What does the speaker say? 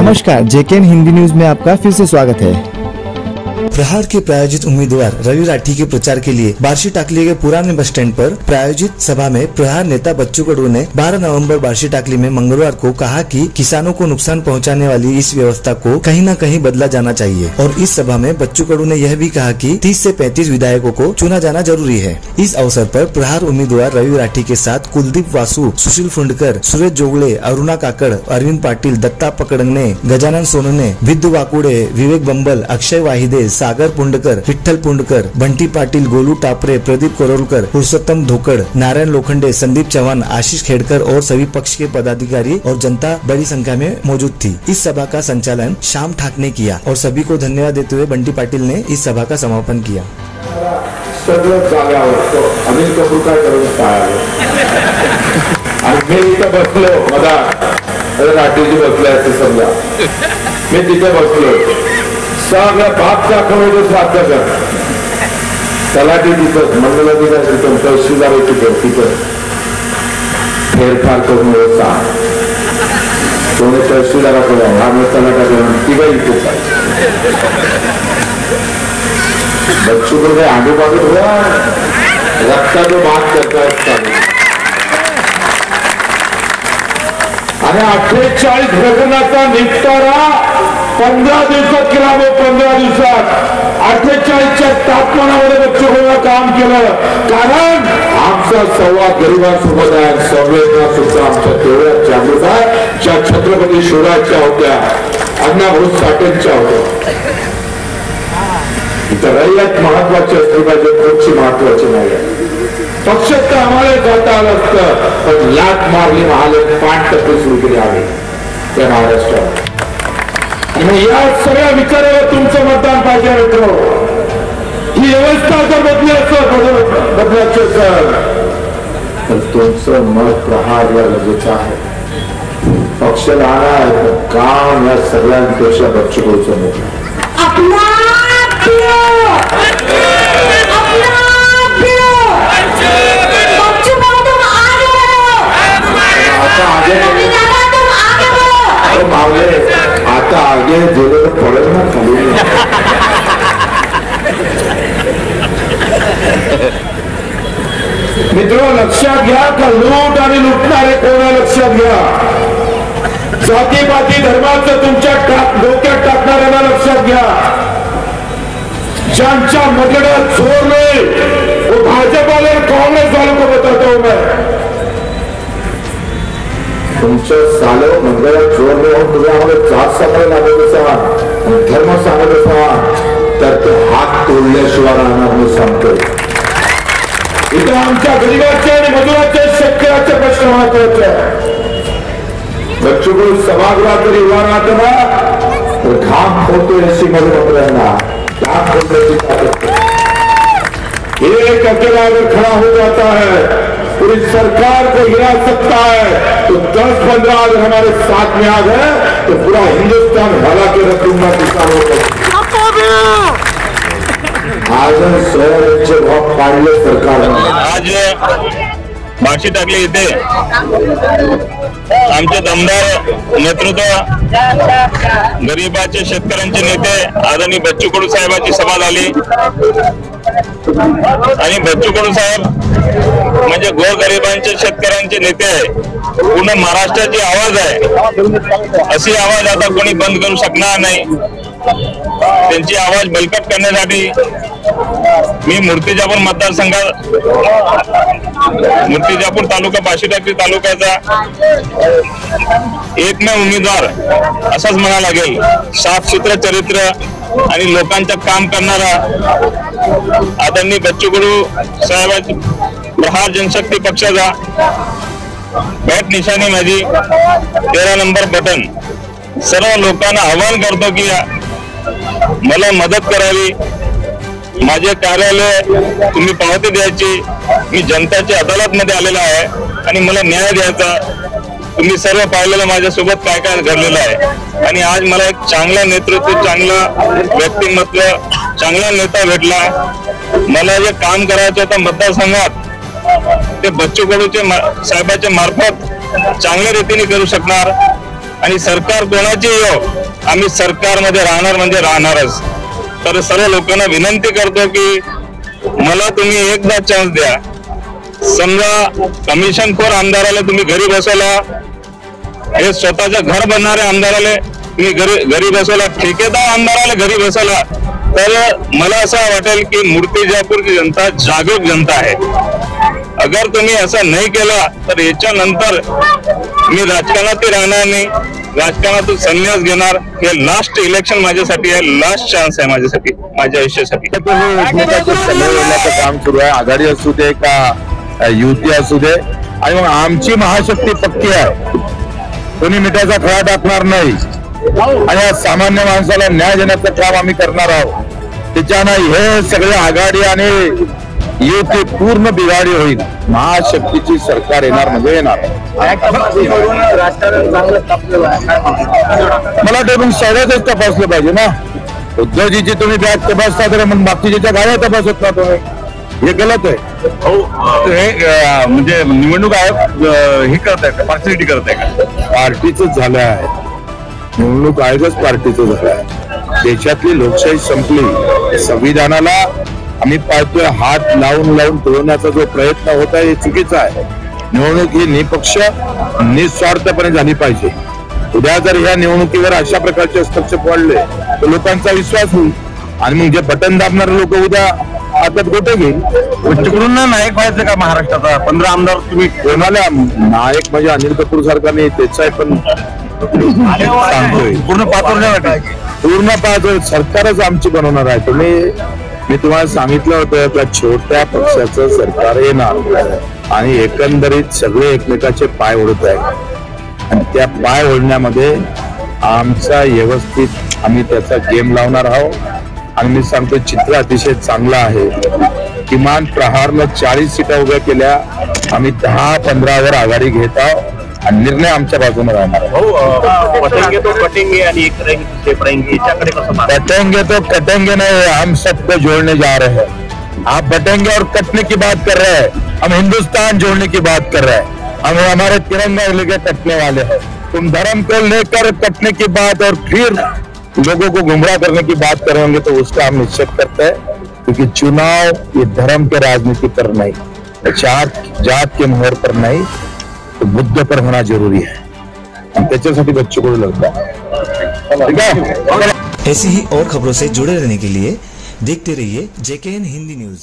नमस्कार, जेकेएन हिंदी न्यूज में आपका फिर से स्वागत है। प्रहार के प्रायोजित उम्मीदवार रवि राठी के प्रचार के लिए बार्शी टाकली के पुराने बस स्टैंड पर प्रायोजित सभा में प्रहार नेता बच्चू कडू ने 12 नवंबर बार्शी टाकली में मंगलवार को कहा कि किसानों को नुकसान पहुंचाने वाली इस व्यवस्था को कहीं न कहीं बदला जाना चाहिए। और इस सभा में बच्चू कडू ने यह भी कहा कि 30 से 35 विधायकों को चुना जाना जरूरी है। इस अवसर पर प्रहार उम्मीदवार रवि राठी के साथ कुलदीप वासु, सुशील फुंडकर, सुरेश जोगले, अरुणा काकड़, अरविंद पाटिल, दत्ता पकडंगणे, गजानन सोनने, विद्यू वाकुडे, विवेक बंबल, अक्षय वाहिदे, सागर पुंडकर, विठ्ठल पुंडकर, बंटी पाटिल, गोलू टापरे, प्रदीप कोरोलकर, पुरुषोत्तम धोकड़, नारायण लोखंडे, संदीप चौहान, आशीष खेड़कर और सभी पक्ष के पदाधिकारी और जनता बड़ी संख्या में मौजूद थी। इस सभा का संचालन श्याम ठाक ने किया और सभी को धन्यवाद देते हुए बंटी पाटिल ने इस सभा का समापन किया। सगळं बाप दाखवायचं साध्य कर तलाठी तिथं मंडलाधिकारी तिथं तहसीलदार तिथं फेरफार करून सांग कोणी तहसीलदाराकडे आम्ही तलाट्याकडे तिघा इथेच आहे बच्चू को आगे बाजू हुआ रक्ताचं बात करतात आणि 48 घटनाचा निपटारा 15 दिवसात केला। 15 दिवसात 48च्या तापमानामध्ये बच्चू कडूला काम केलं कारण आमचा संवाद गरिबांसोबत आहे। संवेदना सुद्धा आमच्या तेवढ्याच जागृत आहे ज्या छत्रपती शिवरायांच्या होत्या, अण्णाभाऊ साठेंच्या होत्या। इथं रयत महत्वाची असली पाहिजे, पक्ष महत्वाचे नाही। पक्षात तर आम्हाला जाता आलं असतं पण लाट मारली महाले 5% सुरू केली आम्ही त्या महाराष्ट्रात। या सगळ्या विचारावर तुमचं मतदान पाहिजे मित्र। ही व्यवस्था जर बदली बदलायची असेल तर तुमचं मत प्रहारला लगेच आहे। पक्ष लहान आहे काम या सगळ्यांपेक्षा बच्चू कडूचं मोठं। आता आगे गेलेलं पडेल ना खाली। मित्र लक्षात घ्या का लूट आणि लुटणारे कोण लक्षात घ्या। जातीपाती धर्माचं तुमच्या डोक्यात टाकणाऱ्यांना लक्षात घ्या। ज्यांच्या मगडात जोर नाही वो भाजपा और कांग्रेस वालों को बताता हूं मैं। तुमच्या साले मंडळात जोर देऊन तुम्ही आम्हाला जात सांगायला लागत असा धर्म सांगत असा तर ते हात तोडल्याशिवाय राहणार मी सांगतो। इथं आमच्या गरीबाचे आणि मजुराचे शेतकऱ्याचे प्रश्न महत्वाचे आहे। बच्चू कडू सभागृहात जरी उभा राहतो ना तर घाम फोडतो अशी मंत्र्यांना घाम फोडण्याची ताकद। एक अकेला अगर खड़ा हो जाता है पूरी सरकार को गिरा सकता है तो 10-15 अगर हमारे साथ में आ गए तो पूरा हिंदुस्तान हरा के रखूंगा किसानों को। आज सोयाबीनचे भाव पाडले सरकारने। आज बार्शी टाकली इथे आमचे दमदार नेतृत्व गरीबाचे शेतकऱ्यांचे नेते आदरणीय बच्चू कडू साहेबांची सभा झाली आणि बच्चू कडू साहेब म्हणजे गोरगरिबांचे शेतकऱ्यांचे नेते आहे। पूर्ण महाराष्ट्राची आवाज आहे। अशी आवाज आता कोणी बंद करू शकणार नाही। त्यांची आवाज बलकट करण्यासाठी मी मूर्तिजापूर मतदारसंघात मूर्तिजापूर तालुका बार्शी टाकली तालुक्याचा एकमेव उमेदवार असंच म्हणावं लागेल। साफसुथरं चरित्र आणि लोकांचं काम करणारा आदरणीय बच्चू कडू साहेबांची प्रहार जनशक्ती पक्षाचा बॅट निशाणी माझी 13 नंबर बटन। सर्व लोकांना आवाहन करतो की मला मदत करावी, माझे कार्यालय तुम्ही पावती द्यायची। मी जनताच्या अदालत मध्ये आलेला आहे आणि मला न्याय द्यायचा। तुम्ही सर्व पाहिलेलं माझ्यासोबत काय काय घडलेलं आहे आणि आज मला एक चांगलं नेतृत्व, चांगलं व्यक्तिमत्व, चांगला नेता भेटला। मला जे काम करायचं होतं मतदारसंघात ते बच्चू कडू साहेबांच्या मार्फत चांगल्या रीतीने करू शकणार आणि सरकार कोणाची येऊ, आम्ही सरकारमध्ये राहणार म्हणजे राहणारच. तर सर्व लोकांना विनंती करतो की मला तुम्ही एकदा चान्स द्या. समजा कमिशनखोर आमदाराला तुम्ही घरी बसवला, हे स्वतःचं घर बनणाऱ्या आमदाराला तुम्ही घरी बसवला, ठेकेदार आमदाराला घरी बसवला, तर मला असं वाटेल की मूर्तिजापूरची जनता जागरूक जनता आहे. अगर तुम्ही असं नाही केला तर याच्यानंतर मी राजकारणात राहणार नाही, राजकारणातून संन्यास घेणार. हे लास्ट इलेक्शन माझ्यासाठी आहे, लास्ट चान्स आहे माझ्यासाठी, माझ्या आयुष्यासाठी. काम सुरू आहे, आघाडी असू दे का युती असू दे, आणि मग आमची महाशक्ती पक्की आहे. कोणी मिठाचा खळा टाकणार नाही आणि या सामान्य माणसाला न्याय देण्याचं काम आम्ही करणार आहोत. त्याच्यानं हे सगळे आघाडी आणि युती पूर्ण बिघाडी होईल. महाशक्तीची सरकार येणार म्हणजे येणार. मला वाटतं सगळ्याच तपासलं पाहिजे ना. उद्धवजीची तुम्ही बॅग तपासता तर मग बाकीच्या गाड्या तपासत ना तुम्ही, हे गलत आहे. हे म्हणजे निवडणूक आयोग हे करत आहे का, पार्टिसिटी करत आहे का? पार्टीच झालं आहे, निवडणूक आयोगच पार्टीचं झालं आहे. देशातली लोकशाही संपली. संविधानाला आम्ही पाहतोय हात लावून लावून तोडण्याचा जो प्रयत्न होत आहे हे चुकीचा आहे. निवडणूक ही निपक्ष निस्वार्थपणे झाली पाहिजे. उद्या जर ह्या निवडणुकीवर अशा प्रकारचे हस्तक्षेप वाढले तर लोकांचा विश्वास होईल आणि मग जे बटन दाबणारे लोक उद्या हातात गोटे घेईल. तिकडून नायक व्हायचं का महाराष्ट्राचा? 15 आमदार तुम्ही कोणाला नायक म्हणजे अनिल कपूर सारखा नाही, त्याचा पण सांगतोय. पूर्ण पाच सरकारच आमची बनवणार आहे. मी तुम्हाला सांगितलं होतं का छोट्या पक्षाचं सरकार येणार आणि एकंदरीत सगळे एकमेकाचे पाय ओढत आहेत आणि त्या पाय ओढण्यामध्ये आमचा व्यवस्थित आम्ही त्याचा गेम लावणार आहोत. आणि मी सांगतो चित्र अतिशय चांगलं आहे. किमान प्रहारनं 40 सीटा उभ्या केल्या, आम्ही 10-15वर आघाडी घेत आहोत आणि निर्णय आमच्या बाजूने राहणार. कटेंगे तो कटेंगे नहीं, हम सबको जोड़ने जा रहे हैं. आप बटेंगे और कटने की बात कर रहे हैं, हम हिंदुस्तान जोड़ने की बात कर रहे हैं. हम हमारे तिरंगा लेकर कटने वाले हैं. तुम धर्म को लेकर कटने की बात और फिर लोगों को गुमराह करने की बात करेंगे तो उसका हम निश्चित करते हैं. क्योंकि चुनाव ये धर्म के राजनीति पर नहीं, जात के मोहर पर नहीं, तो मुद्दे पर होना जरूरी है. त्याच्यासाठी बच्चों को लगता है. ऐसी ही और खबरों से जुड़े रहने के लिए देखते रहिए JKN हिंदी न्यूज.